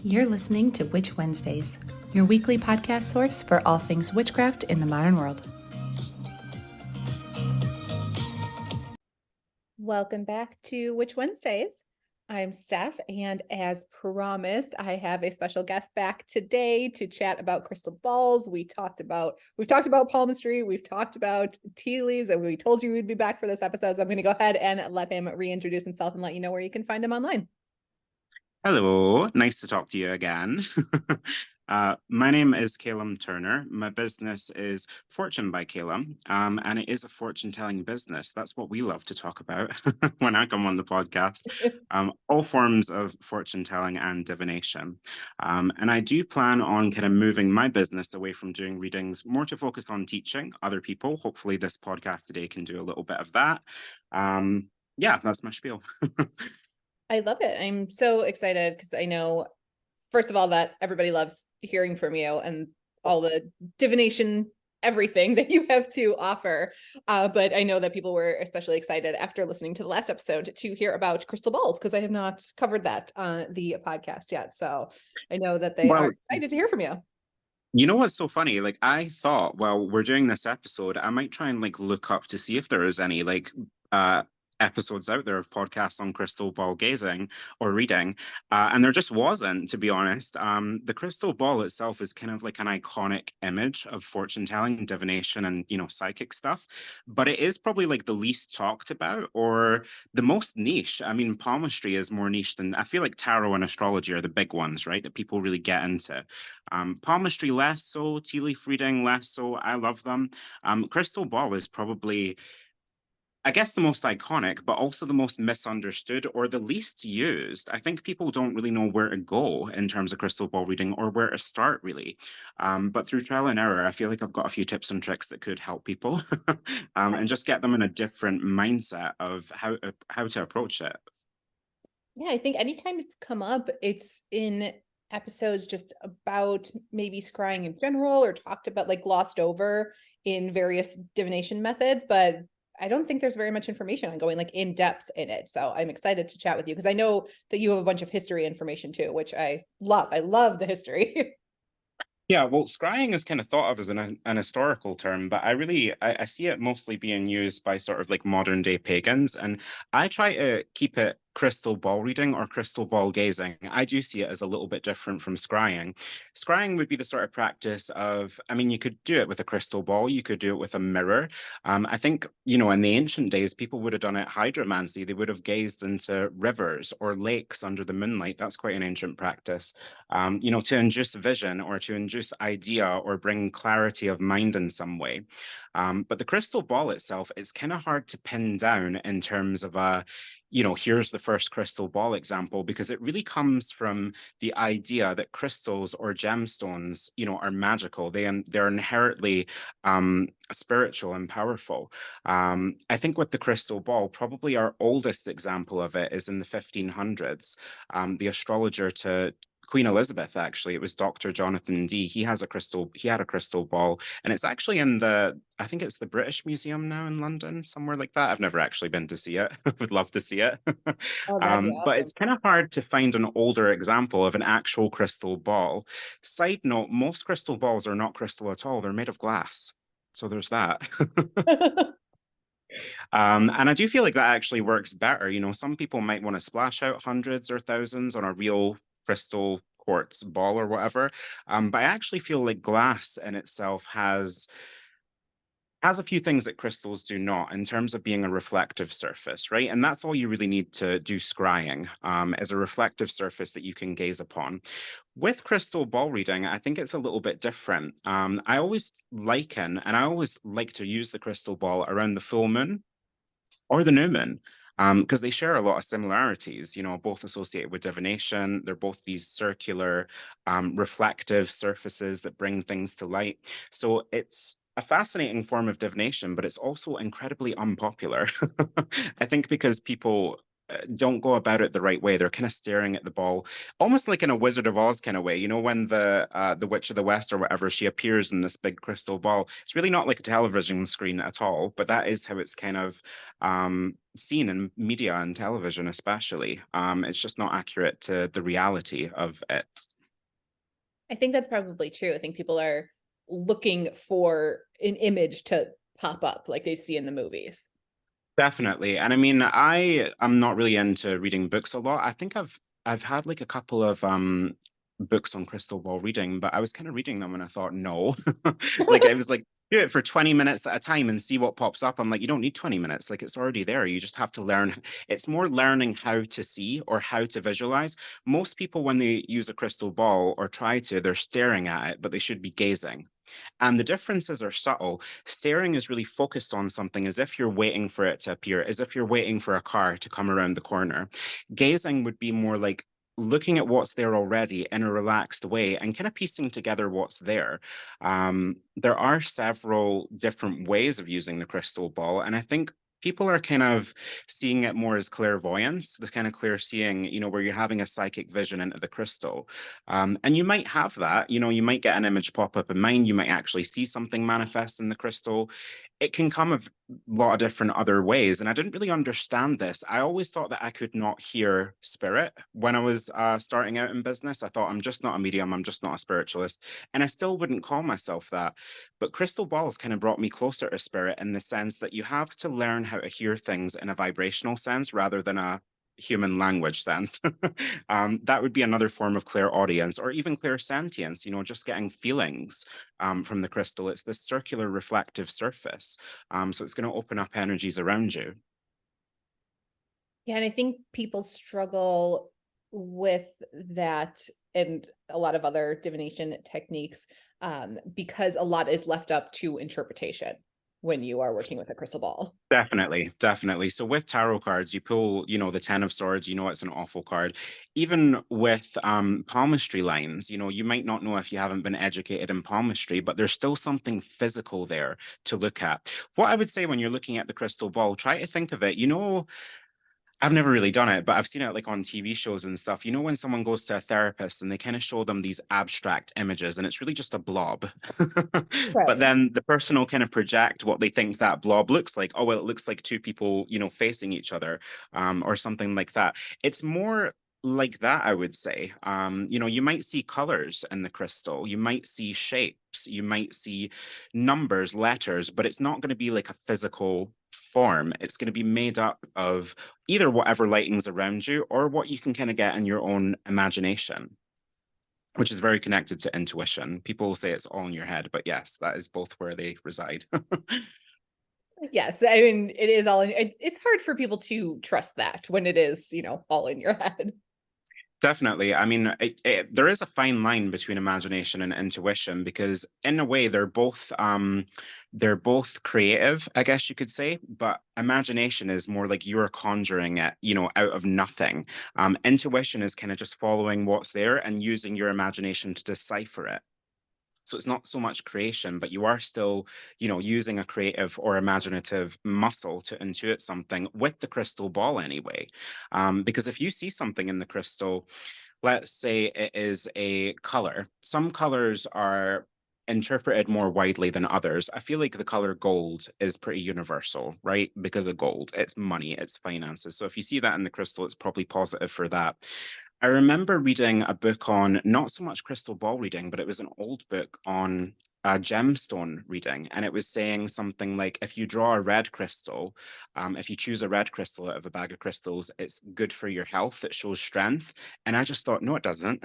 You're listening to Witch Wednesdays, your weekly podcast source for all things witchcraft in the modern world. Welcome back to Witch Wednesdays. I'm Steph, and as promised, I have a special guest back today to chat about crystal balls. We've talked about palmistry, we've talked about tea leaves, and we told you we'd be back for this episode. So I'm going to go ahead and let him reintroduce himself and let you know where you can find him online. Hello, nice to talk to you again. My name is Kalem Turner. My business is Fortune by Kalem, and it is a fortune-telling business. That's what we love to talk about when I come on the podcast. All forms of fortune-telling and divination. And I do plan on kind of moving my business away from doing readings, more to focus on teaching other people. Hopefully this podcast today can do a little bit of that. Yeah, that's my spiel. I love it. I'm so excited because I know, first of all, that everybody loves hearing from you and all the divination, everything that you have to offer. But I know that people were especially excited after listening to the last episode to hear about crystal balls because I have not covered that on the podcast yet. So I know that they are excited to hear from you. You know what's so funny? Like I thought, well, we're doing this episode, I might try and like look up to see if there is any like uh episodes out there of podcasts on crystal ball gazing or reading. And there just wasn't, to be honest. The crystal ball itself is kind of like an iconic image of fortune telling, divination, and psychic stuff. But it is probably like the least talked about or the most niche. I mean, palmistry is more niche than I feel like tarot and astrology are the big ones, right? That people really get into. Palmistry less so, tea leaf reading less so. I love them. Crystal ball is probably, I guess, the most iconic, but also the most misunderstood or the least used. I think people don't really know where to go in terms of crystal ball reading or where to start, really. But through trial and error, I feel like I've got a few tips and tricks that could help people and just get them in a different mindset of how to approach it. Yeah, I think anytime it's come up, it's in episodes just about maybe scrying in general or talked about like glossed over in various divination methods, but I don't think there's very much information on going like in depth in it. So I'm excited to chat with you because I know that you have a bunch of history information too, which I love. I love the history. Yeah, well, scrying is kind of thought of as an historical term, but I see it mostly being used by sort of like modern day pagans, and I try to keep it crystal ball reading or crystal ball gazing. I do see it as a little bit different from scrying. Scrying would be the sort of practice of, I mean, you could do it with a crystal ball, you could do it with a mirror. I think, in the ancient days, people would have done it hydromancy. They would have gazed into rivers or lakes under the moonlight. That's quite an ancient practice. To induce vision or to induce idea or bring clarity of mind in some way. But the crystal ball itself, it's kind of hard to pin down in terms of here's the first crystal ball example, because it really comes from the idea that crystals or gemstones, are magical. They're inherently spiritual and powerful. I think with the crystal ball, probably our oldest example of it is in the 1500s. The astrologer to Queen Elizabeth, actually, it was Dr. Jonathan Dee. He had a crystal ball, and it's actually I think it's the British Museum now in London, somewhere like that. I've never actually been to see it. Would love to see it. Oh, that'd be But awesome. it's kind of hard to find an older example of an actual crystal ball. Side note, most crystal balls are not crystal at all. They're made of glass. So there's that. And I do feel like that actually works better. Some people might want to splash out hundreds or thousands on a real crystal quartz ball or whatever. But I actually feel like glass in itself has a few things that crystals do not in terms of being a reflective surface, right? And that's all you really need to do scrying, as a reflective surface that you can gaze upon. With crystal ball reading, I think it's a little bit different. I always liken, and I always like to use the crystal ball around the full moon or the new moon, because they share a lot of similarities, both associated with divination. They're both these circular, reflective surfaces that bring things to light. So it's a fascinating form of divination, but it's also incredibly unpopular. I think because people don't go about it the right way. They're kind of staring at the ball, almost like in a Wizard of Oz kind of way. You know, when the Witch of the West or whatever, she appears in this big crystal ball. It's really not like a television screen at all, but that is how it's kind of seen in media and television, especially. It's just not accurate to the reality of it. I think that's probably true. I think people are looking for an image to pop up like they see in the movies. Definitely. And I mean, I am not really into reading books a lot. I think I've had like a couple of books on crystal ball reading, but I was kind of reading them and I thought, no. Like it was like do it for 20 minutes at a time and see what pops up. I'm like, you don't need 20 minutes. Like it's already there. You just have to learn. It's more learning how to see or how to visualize. Most people, when they use a crystal ball or try to, they're staring at it, but they should be gazing. And the differences are subtle. Staring is really focused on something as if you're waiting for it to appear, as if you're waiting for a car to come around the corner. Gazing would be more like looking at what's there already in a relaxed way and kind of piecing together what's there. There are several different ways of using the crystal ball, and I think people are kind of seeing it more as clairvoyance, the kind of clear seeing, where you're having a psychic vision into the crystal. And you might have that, you might get an image pop up in mind, you might actually see something manifest in the crystal. It can come a lot of different other ways. And I didn't really understand this. I always thought that I could not hear spirit when I was starting out in business. I thought I'm just not a medium, I'm just not a spiritualist. And I still wouldn't call myself that. But crystal balls kind of brought me closer to spirit in the sense that you have to learn how to hear things in a vibrational sense rather than a human language sense. That would be another form of clairaudience or even clairsentience, just getting feelings from the crystal. It's this circular reflective surface. So it's going to open up energies around you. Yeah, and I think people struggle with that and a lot of other divination techniques because a lot is left up to interpretation when you are working with a crystal ball. Definitely, definitely. So with tarot cards, you pull, the Ten of Swords, it's an awful card. Even with palmistry lines, you might not know if you haven't been educated in palmistry, but there's still something physical there to look at. What I would say when you're looking at the crystal ball, try to think of it, I've never really done it, but I've seen it like on TV shows and stuff. When someone goes to a therapist and they kind of show them these abstract images and it's really just a blob. But Right. then the person will kind of project what they think that blob looks like. Oh, well, it looks like two people, facing each other, or something like that. It's more like that, I would say. You might see colors in the crystal, you might see shapes, you might see numbers, letters, but it's not going to be like a physical form. It's going to be made up of either whatever lighting's around you or what you can kind of get in your own imagination, which is very connected to intuition. People say it's all in your head, but yes, that is both where they reside. Yes, I mean it is all in, it's hard for people to trust that when it is, all in your head. Definitely. I mean, there is a fine line between imagination and intuition because, in a way, they're both creative, I guess you could say. But imagination is more like you're conjuring it, out of nothing. Intuition is kind of just following what's there and using your imagination to decipher it. So it's not so much creation, but you are still, using a creative or imaginative muscle to intuit something with the crystal ball anyway. Because if you see something in the crystal, let's say it is a color, some colors are interpreted more widely than others. I feel like the color gold is pretty universal, right? Because of gold, it's money, it's finances. So if you see that in the crystal, it's probably positive for that. I remember reading a book on not so much crystal ball reading, but it was an old book on gemstone reading. And it was saying something like if you draw a red crystal, if you choose a red crystal out of a bag of crystals, it's good for your health. It shows strength. And I just thought, no, it doesn't.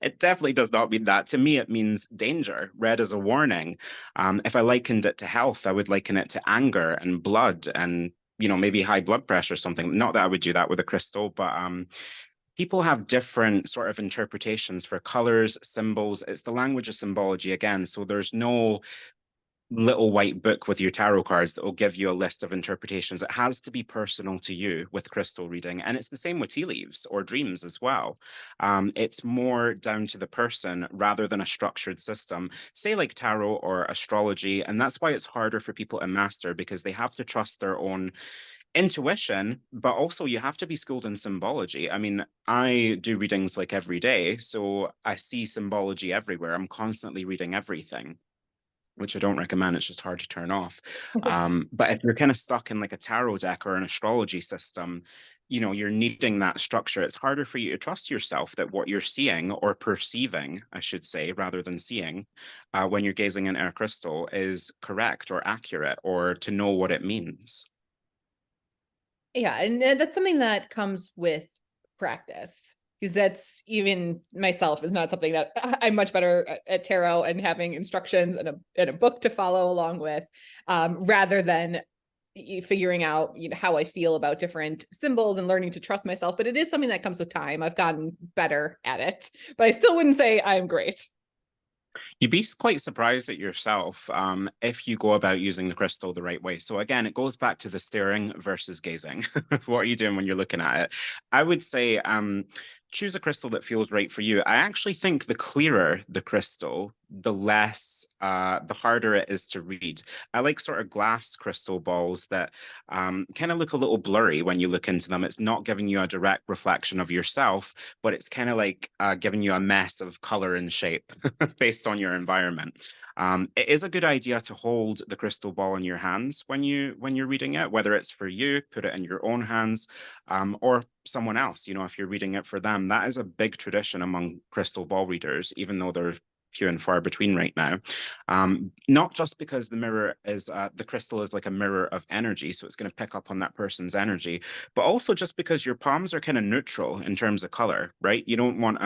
It definitely does not mean that. To me, it means danger. Red is a warning. If I likened it to health, I would liken it to anger and blood and maybe high blood pressure or something. Not that I would do that with a crystal, but people have different sort of interpretations for colors, symbols. It's the language of symbology again. So there's no little white book with your tarot cards that will give you a list of interpretations. It has to be personal to you with crystal reading. And it's the same with tea leaves or dreams as well. It's more down to the person rather than a structured system, say like tarot or astrology. And that's why it's harder for people to master because they have to trust their own Intuition, but also you have to be schooled in symbology. I mean, I do readings like every day, so I see symbology everywhere. I'm constantly reading everything, which I don't recommend. It's just hard to turn off. But if you're kind of stuck in like a tarot deck or an astrology system, you're needing that structure. It's harder for you to trust yourself that what you're seeing or perceiving, I should say, rather than seeing, when you're gazing into a crystal is correct or accurate or to know what it means. Yeah, and that's something that comes with practice. Because that's even myself is not something that I'm much better at tarot and having instructions and a book to follow along with, rather than figuring out how I feel about different symbols and learning to trust myself. But it is something that comes with time. I've gotten better at it, but I still wouldn't say I'm great. You'd be quite surprised at yourself if you go about using the crystal the right way. So again, it goes back to the staring versus gazing. What are you doing when you're looking at it? I would say choose a crystal that feels right for you. I actually think the clearer the crystal, the harder it is to read. I like sort of glass crystal balls that kind of look a little blurry when you look into them. It's not giving you a direct reflection of yourself, but it's kind of like giving you a mess of color and shape based on your environment. It is a good idea to hold the crystal ball in your hands when you're reading it, whether it's for you, put it in your own hands, or someone else. If you're reading it for them, that is a big tradition among crystal ball readers, even though they're few and far between right now. Not just because the crystal is like a mirror of energy, so it's going to pick up on that person's energy, but also just because your palms are kind of neutral in terms of color, right? You don't want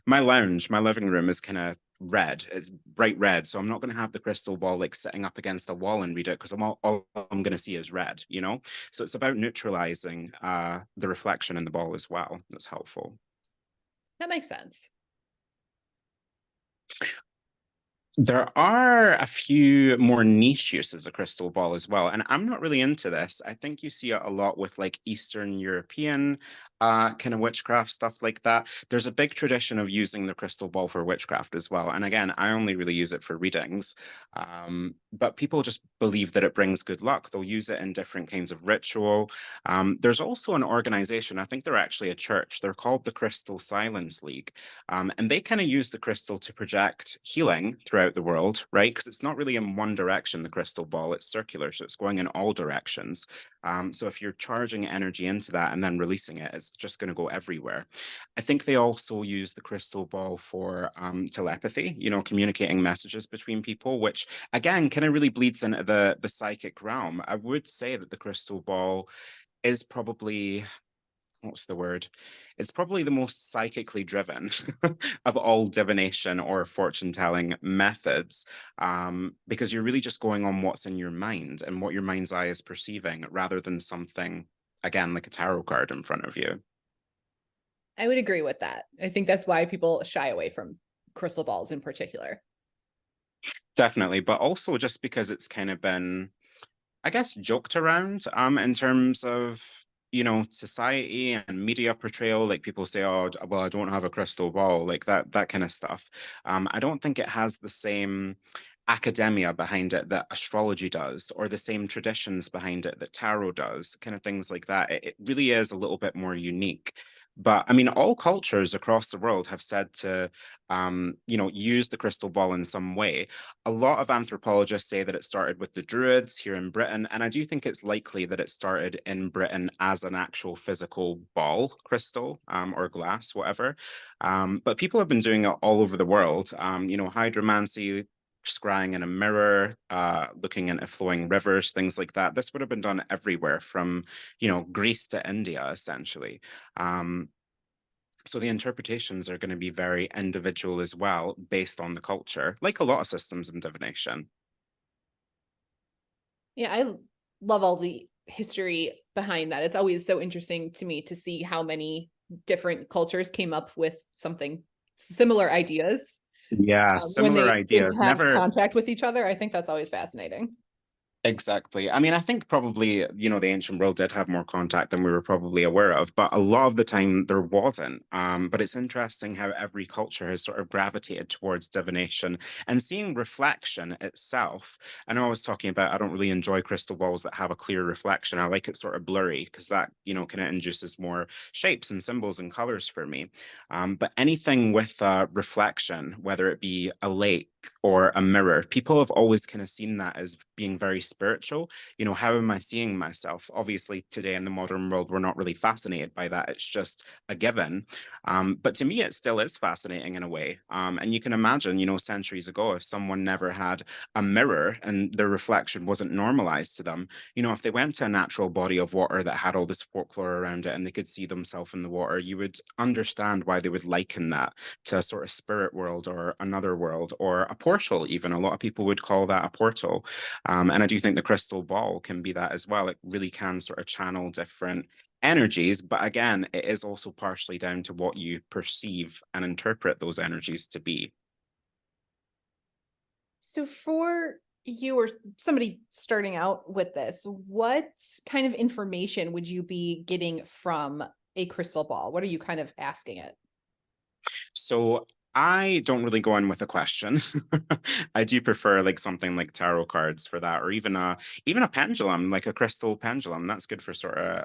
my lounge, my living room is kind of red. It's bright red. So I'm not going to have the crystal ball like sitting up against a wall and read it because all I'm going to see is red, you know? So it's about neutralizing the reflection in the ball as well. That's helpful. That makes sense. There are a few more niche uses of crystal ball as well, and I'm not really into this. I think you see it a lot with like Eastern European kind of witchcraft stuff like that. There's a big tradition of using the crystal ball for witchcraft as well. And again, I only really use it for readings, but people just believe that it brings good luck. They'll use it in different kinds of ritual. There's also an organization, I think they're actually a church. They're called the Crystal Silence League. And they kind of use the crystal to project healing throughout the world, right? Because it's not really in one direction, the crystal ball, it's circular. So it's going in all directions. So if you're charging energy into that and then releasing it, it's just going to go everywhere. I think they also use the crystal ball for telepathy, communicating messages between people, which again kind of really bleeds into the psychic realm. I would say that the crystal ball is probably what's the word? It's probably the most psychically driven of all divination or fortune telling methods, because you're really just going on what's in your mind and what your mind's eye is perceiving rather than something, again, like a tarot card in front of you. I would agree with that. I think that's why people shy away from crystal balls in particular. Definitely, but also just because it's kind of been I guess, joked around in terms of, society and media portrayal. Like people say, oh, well, I don't have a crystal ball, like that kind of stuff. I don't think it has the same academia behind it that astrology does, or the same traditions behind it that tarot does, kind of things like that. It really is a little bit more unique. But I mean, all cultures across the world have said to, use the crystal ball in some way. A lot of anthropologists say that it started with the Druids here in Britain, and I do think it's likely that it started in Britain as an actual physical ball, crystal, or glass, whatever. But people have been doing it all over the world. Hydromancy, scrying in a mirror, looking into flowing rivers, things like that. This would have been done everywhere from, Greece to India, essentially. Um, so the interpretations are going to be very individual as well, based on the culture, like a lot of systems in divination. Yeah, I love all the history behind that. It's always so interesting to me to see how many different cultures came up with something similar ideas Yeah, when similar they didn't ideas. have Never, contact with each other. I think that's always fascinating. Exactly. I mean, I think probably, the ancient world did have more contact than we were probably aware of, but a lot of the time there wasn't. But it's interesting how every culture has sort of gravitated towards divination and seeing reflection itself. I know I was talking about I don't really enjoy crystal balls that have a clear reflection. I like it sort of blurry because that, kind of induces more shapes and symbols and colors for me. But anything with reflection, whether it be a lake, or a mirror. People have always kind of seen that as being very spiritual. How am I seeing myself? Obviously, today in the modern world, we're not really fascinated by that. It's just a given. But to me, it still is fascinating in a way. And you can imagine, centuries ago, if someone never had a mirror and their reflection wasn't normalized to them, if they went to a natural body of water that had all this folklore around it and they could see themselves in the water, you would understand why they would liken that to a sort of spirit world or another world or a portal, even. A lot of people would call that a portal. And I do think the crystal ball can be that as well. It really can sort of channel different energies. But again, it is also partially down to what you perceive and interpret those energies to be. So for you or somebody starting out with this, what kind of information would you be getting from a crystal ball? What are you kind of asking it? So I don't really go in with a question. I do prefer like something like tarot cards for that, or even a pendulum, like a crystal pendulum. That's good for sort of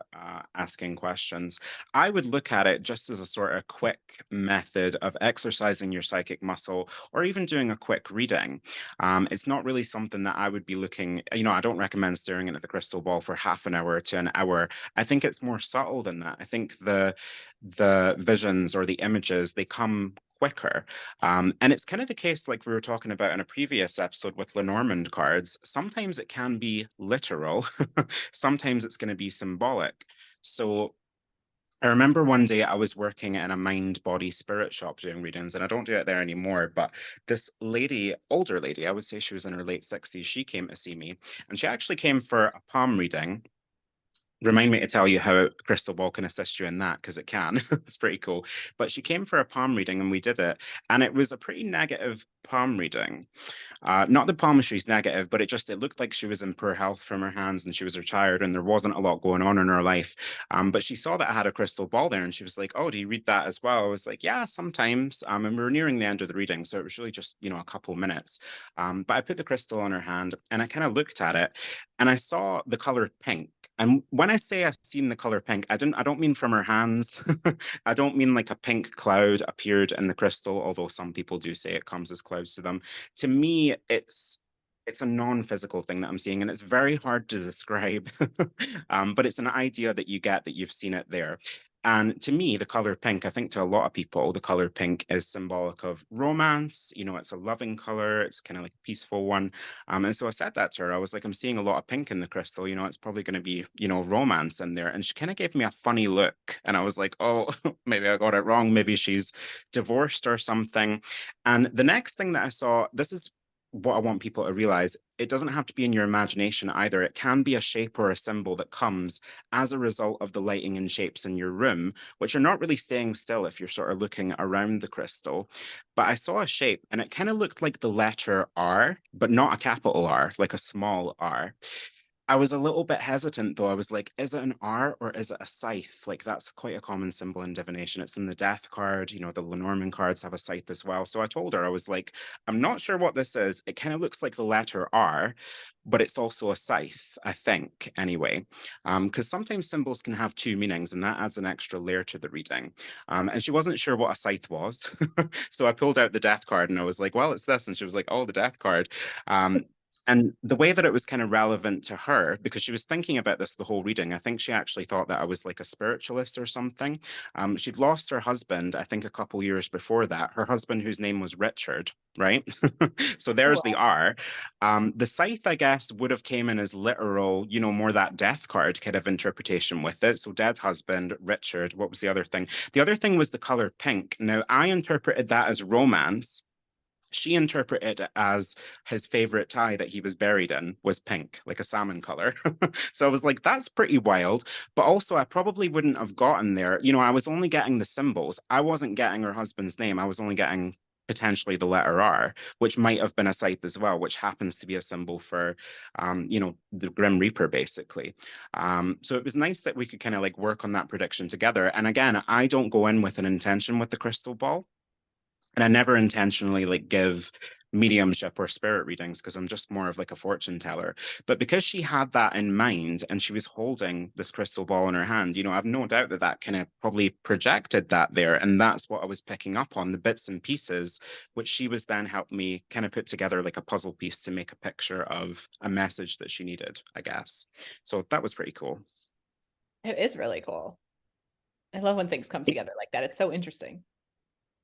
asking questions. I would look at it just as a sort of quick method of exercising your psychic muscle, or even doing a quick reading. It's not really something that I would be looking. I don't recommend staring at the crystal ball for half an hour to an hour. I think it's more subtle than that. I think the visions or the images, they come quicker. And it's kind of the case, like we were talking about in a previous episode with Lenormand cards. Sometimes it can be literal, sometimes it's going to be symbolic. So I remember one day I was working in a mind, body, spirit shop doing readings, and I don't do it there anymore. But this lady, older lady, I would say she was in her late 60s, she came to see me, and she actually came for a palm reading. Remind me to tell you how a crystal ball can assist you in that because it can. It's pretty cool. But she came for a palm reading and we did it. And it was a pretty negative palm reading. Not the palmistry's negative, but it looked like she was in poor health from her hands and she was retired and there wasn't a lot going on in her life. But she saw that I had a crystal ball there and she was like, "Oh, do you read that as well?" I was like, "Yeah, sometimes." And we were nearing the end of the reading, so it was really just, a couple minutes. But I put the crystal on her hand and I kind of looked at it and I saw the color pink. And when I say I seen the color pink, I don't mean from her hands. I don't mean like a pink cloud appeared in the crystal, although some people do say it comes as clouds to them. To me, it's a non-physical thing that I'm seeing, and it's very hard to describe. But it's an idea that you get that you've seen it there. And to me, the color pink, I think to a lot of people, the color pink is symbolic of romance. It's a loving color. It's kind of like a peaceful one. And so I said that to her. I was like, I'm seeing a lot of pink in the crystal. It's probably going to be, romance in there. And she kind of gave me a funny look. And I was like, oh, maybe I got it wrong. Maybe she's divorced or something. And the next thing that I saw, this is what I want people to realize. It doesn't have to be in your imagination either. It can be a shape or a symbol that comes as a result of the lighting and shapes in your room, which are not really staying still if you're sort of looking around the crystal. But I saw a shape and it kind of looked like the letter R, but not a capital R, like a small R. I was a little bit hesitant though. I was like, is it an R or is it a scythe? Like that's quite a common symbol in divination. It's in the death card. The Lenormand cards have a scythe as well. So I told her, I was like, I'm not sure what this is. It kind of looks like the letter R, but it's also a scythe, I think, anyway. Because sometimes symbols can have two meanings, and that adds an extra layer to the reading. And she wasn't sure what a scythe was. So I pulled out the death card and I was like, well, it's this. And she was like, oh, the death card. And the way that it was kind of relevant to her, because she was thinking about this the whole reading, I think she actually thought that I was like a spiritualist or something. She'd lost her husband, I think, a couple years before that. Her husband, whose name was Richard, right? So Oh, there's the wow. R. The scythe, I guess, would have came in as literal, more that death card kind of interpretation with it. So dead husband, Richard. What was the other thing? The other thing was the color pink. Now, I interpreted that as romance. She interpreted it as his favorite tie that he was buried in was pink, like a salmon color. So I was like, that's pretty wild. But also, I probably wouldn't have gotten there. I was only getting the symbols. I wasn't getting her husband's name. I was only getting potentially the letter R, which might have been a scythe as well, which happens to be a symbol for, the Grim Reaper, basically. So it was nice that we could kind of like work on that prediction together. And again, I don't go in with an intention with the crystal ball. And I never intentionally like give mediumship or spirit readings because I'm just more of like a fortune teller. But because she had that in mind and she was holding this crystal ball in her hand, I've no doubt that that kind of probably projected that there. And that's what I was picking up on, the bits and pieces, which she was then helping me kind of put together like a puzzle piece to make a picture of a message that she needed, I guess. So that was pretty cool. It is really cool. I love when things come together like that. It's so interesting.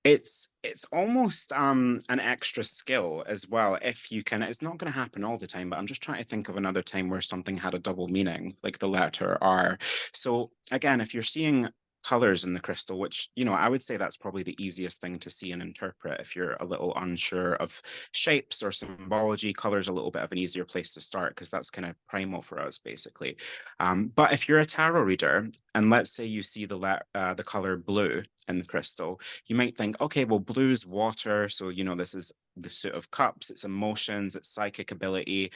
It's almost an extra skill as well if you can. It's not going to happen all the time, but I'm just trying to think of another time where something had a double meaning, like the letter R. So again, if you're seeing colors in the crystal, which I would say that's probably the easiest thing to see and interpret if you're a little unsure of shapes or symbology. Color's a little bit of an easier place to start because that's kind of primal for us, basically. But if you're a tarot reader and let's say you see the color blue in the crystal, you might think, okay, well, blue's water. So, this is the suit of cups, it's emotions, it's psychic ability.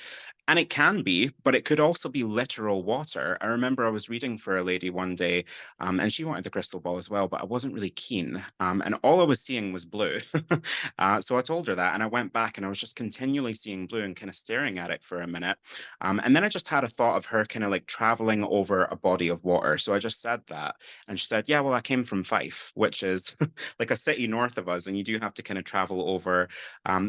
And it can be, but it could also be literal water. I remember I was reading for a lady one day, and she wanted the crystal ball as well, but I wasn't really keen. And all I was seeing was blue. So I told her that, and I went back and I was just continually seeing blue and kind of staring at it for a minute. And then I just had a thought of her kind of like traveling over a body of water. So I just said that. And she said, yeah, well, I came from Fife, which is like a city north of us. And you do have to kind of travel over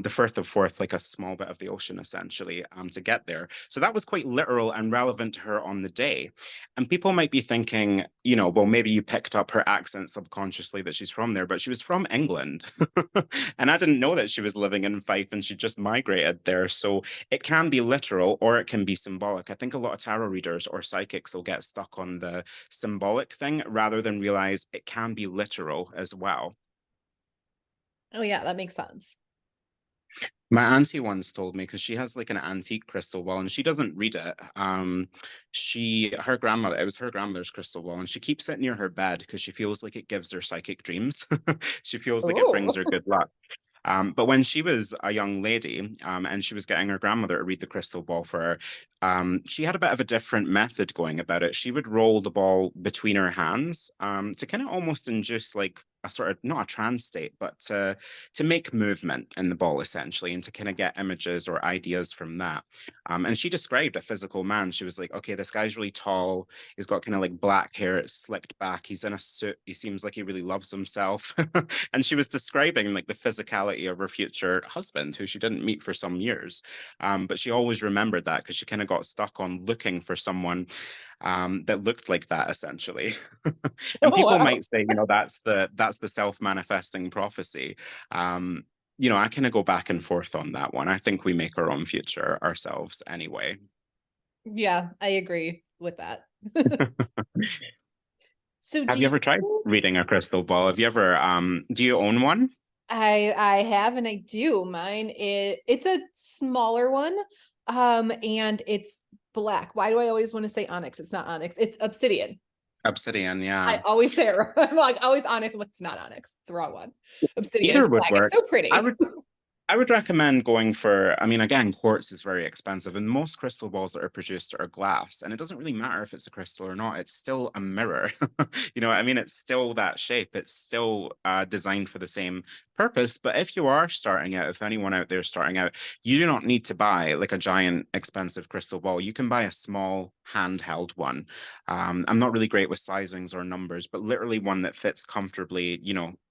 the Firth of Forth, like a small bit of the ocean, essentially, to get there. So that was quite literal and relevant to her on the day. And people might be thinking, well, maybe you picked up her accent subconsciously that she's from there, but she was from England. And I didn't know that she was living in Fife and she just migrated there. So it can be literal or it can be symbolic. I think a lot of tarot readers or psychics will get stuck on the symbolic thing rather than realize it can be literal as well. Oh yeah, that makes sense. My auntie once told me because she has like an antique crystal ball and she doesn't read it. Her grandmother, it was her grandmother's crystal ball, and she keeps it near her bed because she feels like it gives her psychic dreams. She feels like it brings Oh. her good luck. But when she was a young lady, and she was getting her grandmother to read the crystal ball for her, she had a bit of a different method going about it. She would roll the ball between her hands, to kind of almost induce like a sort of not a trance state, but to make movement in the ball essentially, and to kind of get images or ideas from that. And she described a physical man. She was like, okay, this guy's really tall. He's got kind of like black hair, it's slicked back. He's in a suit. He seems like he really loves himself. And she was describing like the physicality of her future husband, who she didn't meet for some years. But she always remembered that because she kind of got stuck on looking for someone that looked like that essentially. And Oh people wow. might say, that's the self-manifesting prophecy. I kind of go back and forth on that one. I think we make our own future ourselves anyway. Yeah, I agree with that. So do Have you ever tried you reading a crystal ball? Have you ever do you own one? I have and I do. It's a smaller one. And it's black. Why do I always want to say onyx? It's not onyx. It's obsidian. Obsidian, I yeah. always say it wrong. I'm like always onyx, but it's not onyx. It's the wrong one. Obsidian, Either it's would black. It's work. so I pretty. would I would recommend going for, I mean, again, quartz is very expensive, and most crystal balls that are produced are glass, and it doesn't really matter if it's a crystal or not. It's still a mirror. You know what I mean? It's still that shape. It's still designed for the same purpose. But if you are starting out, if anyone out there is starting out, you do not need to buy like a giant expensive crystal ball. You can buy a small handheld one. I'm not really great with sizings or numbers, but literally one that fits comfortably,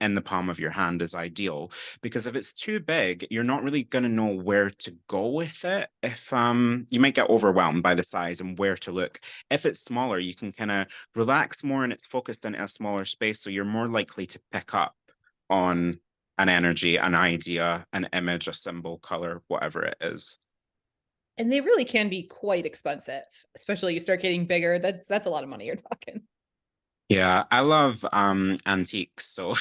in the palm of your hand is ideal, because if it's too big, you're not really going to know where to go with it. If You might get overwhelmed by the size and where to look. If it's smaller, you can kind of relax more and it's focused in a smaller space, so you're more likely to pick up on an energy, an idea, an image, a symbol, color, whatever it is. And they really can be quite expensive, especially you start getting bigger. That's a lot of money you're talking. Yeah, I love antiques, so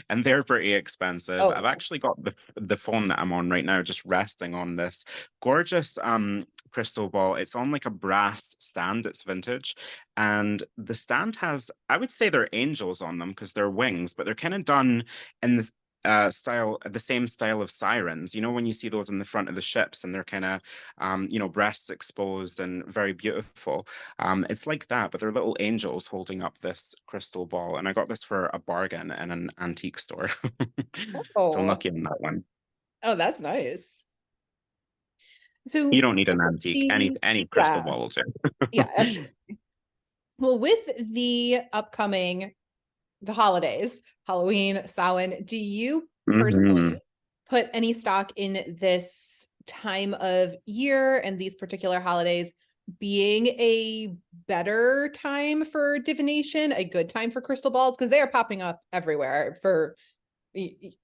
and they're pretty expensive. Oh I've yes. actually got the phone that I'm on right now just resting on this gorgeous crystal ball. It's on like a brass stand, it's vintage. And the stand has, I would say they're angels on them because they're wings, but they're kind of done in style, the same style of sirens. You know, when you see those in the front of the ships and they're kind of, breasts exposed and very beautiful. It's like that, but they're little angels holding up this crystal ball. And I got this for a bargain in an antique store. So I'm Oh, lucky on that one. oh, that's nice. So You don't need with an antique. Any the, any crystal yeah, ball will yeah, do. absolutely. Well, with the upcoming the holidays, Halloween, Samhain, do you Hmm. personally put any stock in this time of year and these particular holidays being a better time for divination, a good time for crystal balls? Because they are popping up everywhere for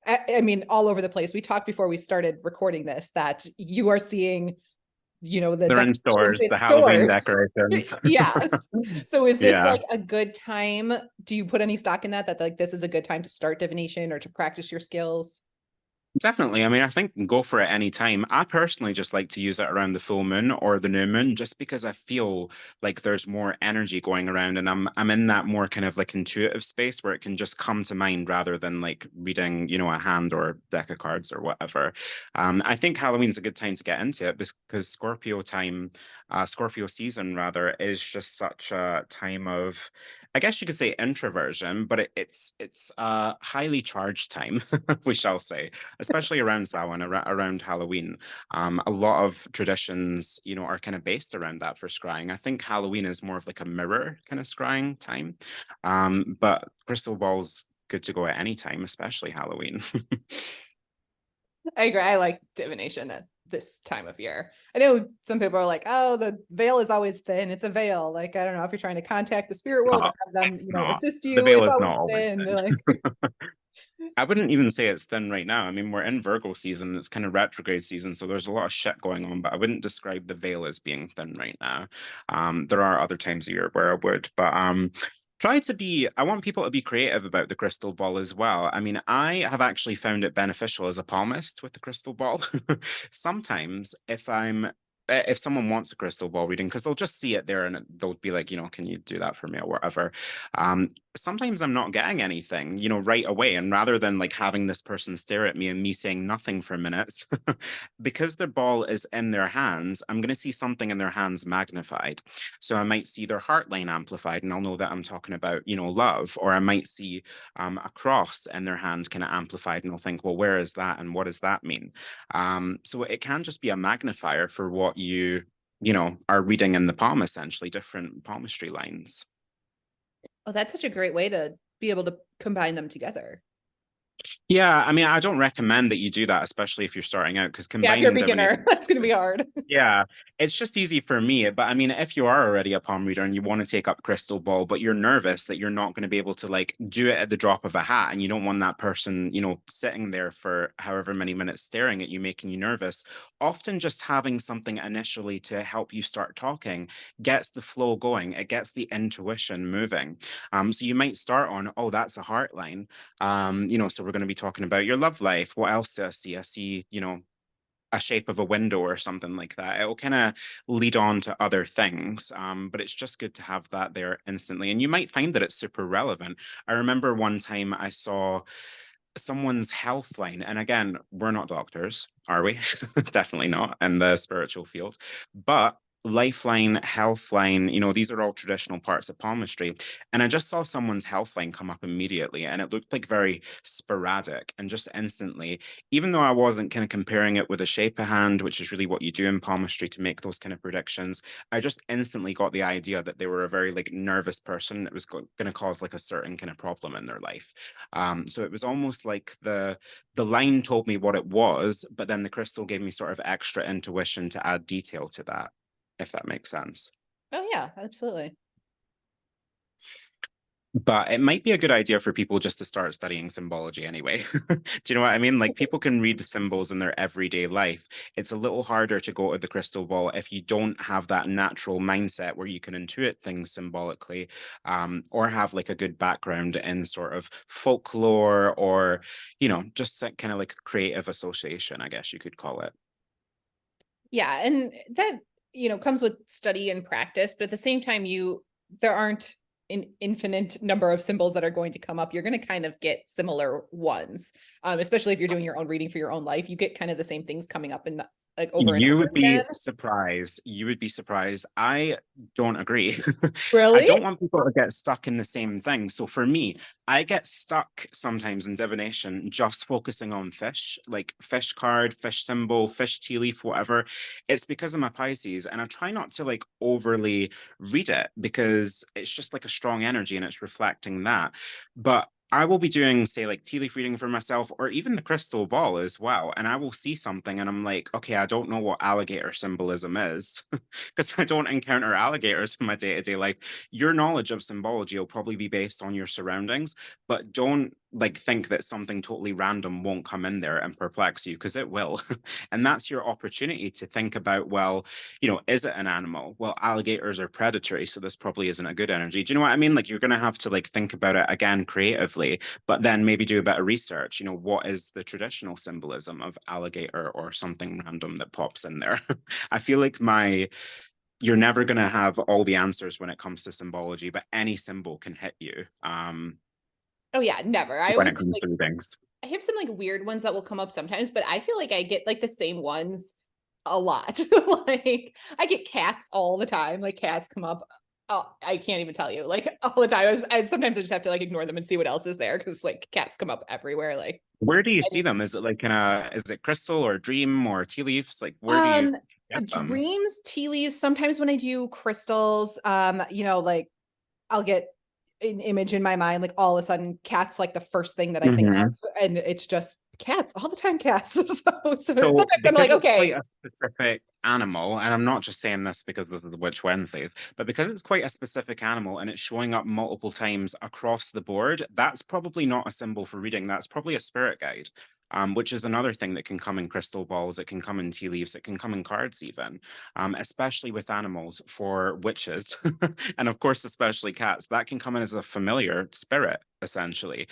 I mean, all over the place. We talked before we started recording this that you are seeing, the They're in decorations stores, in the Halloween stores. decorations. Yes. So is this Yeah. like a good time? Do you put any stock in that like this is a good time to start divination or to practice your skills? Definitely. I mean, I think go for it any time. I personally just like to use it around the full moon or the new moon, just because I feel like there's more energy going around, and I'm in that more kind of like intuitive space where it can just come to mind rather than like reading, a hand or deck of cards or whatever. I think Halloween's a good time to get into it because Scorpio season rather, is just such a time of, I guess you could say, introversion, but it's a highly charged time, we shall say, especially around Samhain, around Halloween. A lot of traditions, are kind of based around that for scrying. I think Halloween is more of like a mirror kind of scrying time. But crystal balls good to go at any time, especially Halloween. I agree. I like divination at this time of year. I know some people are like, oh, the veil is always thin. It's a veil. Like, I don't know if you're trying to contact the spirit world or No, have them, it's not. assist The you. veil It's is always not always thin. thin. Like, I wouldn't even say it's thin right now. I mean, we're in Virgo season. It's kind of retrograde season, so there's a lot of shit going on, but I wouldn't describe the veil as being thin right now. There are other times of year where I would, but I want people to be creative about the crystal ball as well. I mean, I have actually found it beneficial as a palmist with the crystal ball. Sometimes if someone wants a crystal ball reading, because they'll just see it there and they'll be like, can you do that for me or whatever. Um, Sometimes I'm not getting anything, right away. And rather than like having this person stare at me and me saying nothing for minutes, because their ball is in their hands, I'm going to see something in their hands magnified. So I might see their heart line amplified, and I'll know that I'm talking about, love. Or I might see a cross in their hand kind of amplified, and I'll think, well, where is that? And what does that mean? So it can just be a magnifier for what are reading in the palm, essentially, different palmistry lines. oh, that's such a great way to be able to combine them together. Yeah, I mean, I don't recommend that you do that, especially if you're starting out, because Yeah, if you're a combining beginner, divination. that's going to be hard. Yeah, it's just easy for me. But I mean, if you are already a palm reader and you want to take up crystal ball, but you're nervous that you're not going to be able to like do it at the drop of a hat, and you don't want that person, sitting there for however many minutes staring at you, making you nervous. Often just having something initially to help you start talking gets the flow going. It gets the intuition moving. So you might start on, oh, that's a heart line. So we're going to be talking about your love life. What else do I see? I see, a shape of a window or something like that. It will kind of lead on to other things, but it's just good to have that there instantly. And you might find that it's super relevant. I remember one time I saw someone's health line, and again, we're not doctors, are we? Definitely not in the spiritual field, but lifeline, healthline, these are all traditional parts of palmistry. And I just saw someone's healthline come up immediately, and it looked like very sporadic and just instantly, even though I wasn't kind of comparing it with a shape of hand, which is really what you do in palmistry to make those kind of predictions. I just instantly got the idea that they were a very like nervous person. It was going to cause like a certain kind of problem in their life. So it was almost like the line told me what it was, but then the crystal gave me sort of extra intuition to add detail to that, if that makes sense. Oh, yeah, absolutely. But it might be a good idea for people just to start studying symbology anyway. Do you know what I mean? Like people can read the symbols in their everyday life. It's a little harder to go to the crystal ball if you don't have that natural mindset where you can intuit things symbolically, or have like a good background in sort of folklore or, just kind of like creative association, I guess you could call it. Yeah, and that, comes with study and practice, but at the same time there aren't an infinite number of symbols that are going to come up, you're going to kind of get similar ones. Especially if you're doing your own reading for your own life, you get kind of the same things coming up and like over and You over would be again. surprised. You would be surprised. I don't agree. I Really? don't want people to get stuck in the same thing. So for me, I get stuck sometimes in divination just focusing on fish, like fish card, fish symbol, fish tea leaf, whatever. It's because of my Pisces, and I try not to like overly read it because it's just like a strong energy and it's reflecting that. But I will be doing, say, like tea leaf reading for myself or even the crystal ball as well. And I will see something and I'm like, okay, I don't know what alligator symbolism is because I don't encounter alligators in my day-to-day life. Your knowledge of symbology will probably be based on your surroundings, but don't like think that something totally random won't come in there and perplex you because it will. And that's your opportunity to think about, well, is it an animal? Well, alligators are predatory, so this probably isn't a good energy. Do you know what I mean? Like you're going to have to like think about it again creatively, but then maybe do a bit of research. What is the traditional symbolism of alligator or something random that pops in there? I feel like you're never going to have all the answers when it comes to symbology, but any symbol can hit you Oh yeah, never. I when always it think comes like to things. I have some like weird ones that will come up sometimes, but I feel like I get like the same ones a lot. Like I get cats all the time. Like cats come up. Oh, I can't even tell you. Like all the time. Sometimes I just have to like ignore them and see what else is there because like cats come up everywhere. Like Where do you see any- them? Is it like is it crystal or dream or tea leaves? Like where do you um get them? dreams, tea leaves. Sometimes when I do crystals, like I'll get an image in my mind, like all of a sudden cats like the first thing that I think Mhm. of. And it's just cats all the time, cats. So So sometimes I'm like, because it's quite okay. a specific animal, and I'm not just saying this because of the Witch Wednesdays, but because it's quite a specific animal and it's showing up multiple times across the board, that's probably not a symbol for reading. That's probably a spirit guide. Which is another thing that can come in crystal balls, it can come in tea leaves, it can come in cards even, especially with animals for witches. And of course, especially cats, that can come in as a familiar spirit, essentially,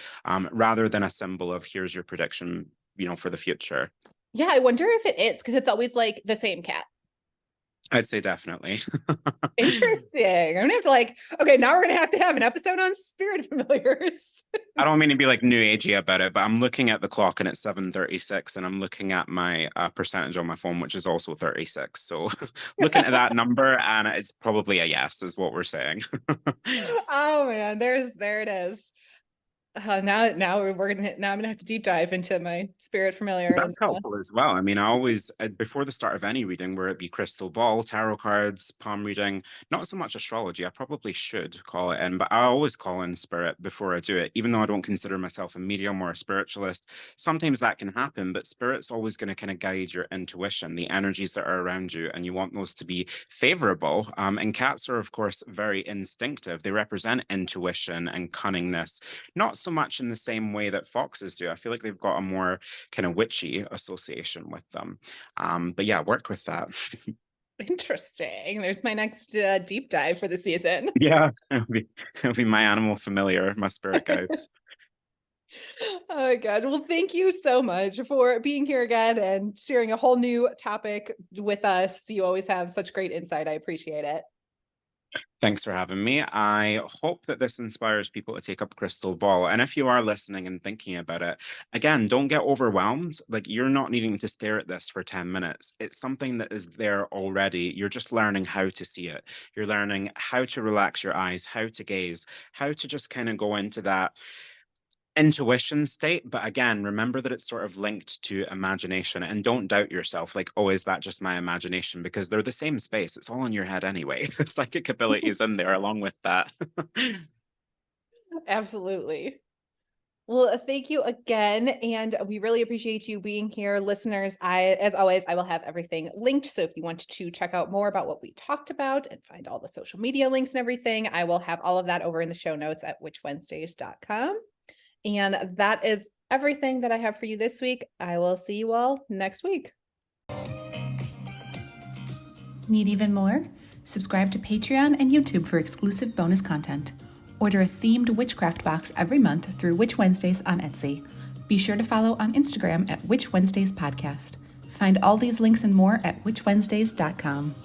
rather than a symbol of here's your prediction, for the future. Yeah, I wonder if it is because it's always like the same cat. I'd say definitely. Interesting. I'm gonna have to like, okay, now we're gonna have an episode on spirit familiars. I don't mean to be like new agey about it, but I'm looking at the clock and it's 7:36, and I'm looking at my percentage on my phone, which is also 36. So looking at that number, and it's probably a yes, is what we're saying. Oh man, there it is. Now I'm gonna have to deep dive into my spirit familiar and That's helpful as well. I mean, I always, before the start of any reading, where it be crystal ball, tarot cards, palm reading, not so much astrology, I probably should call it in, but I always call in spirit before I do it, even though I don't consider myself a medium or a spiritualist. Sometimes that can happen, but spirit's always going to kind of guide your intuition, the energies that are around you, and you want those to be favorable. And cats are, of course, very instinctive. They represent intuition and cunningness, not so much in the same way that foxes do. I feel like they've got a more kind of witchy association with them. But yeah, work with that. interesting. There's my next deep dive for the season. Yeah, it'll be my animal familiar, my spirit guides. Oh God. Well, thank you so much for being here again and sharing a whole new topic with us. You always have such great insight. I appreciate it. Thanks for having me. I hope that this inspires people to take up crystal ball. And if you are listening and thinking about it, again, don't get overwhelmed. Like you're not needing to stare at this for 10 minutes. It's something that is there already. You're just learning how to see it. You're learning how to relax your eyes, how to gaze, how to just kind of go into that intuition state. But again, remember that it's sort of linked to imagination, and don't doubt yourself like, oh, is that just my imagination? Because they're the same space. It's all in your head anyway. Psychic ability is in there along with that. Absolutely. Well, thank you again. And we really appreciate you being here. Listeners, as always, I will have everything linked. So if you want to check out more about what we talked about and find all the social media links and everything, I will have all of that over in the show notes at witchwednesdays.com. And that is everything that I have for you this week. I will see you all next week. Need even more? Subscribe to Patreon and YouTube for exclusive bonus content. Order a themed witchcraft box every month through Witch Wednesdays on Etsy. Be sure to follow on Instagram at Witch Wednesdays Podcast. Find all these links and more at witchwednesdays.com.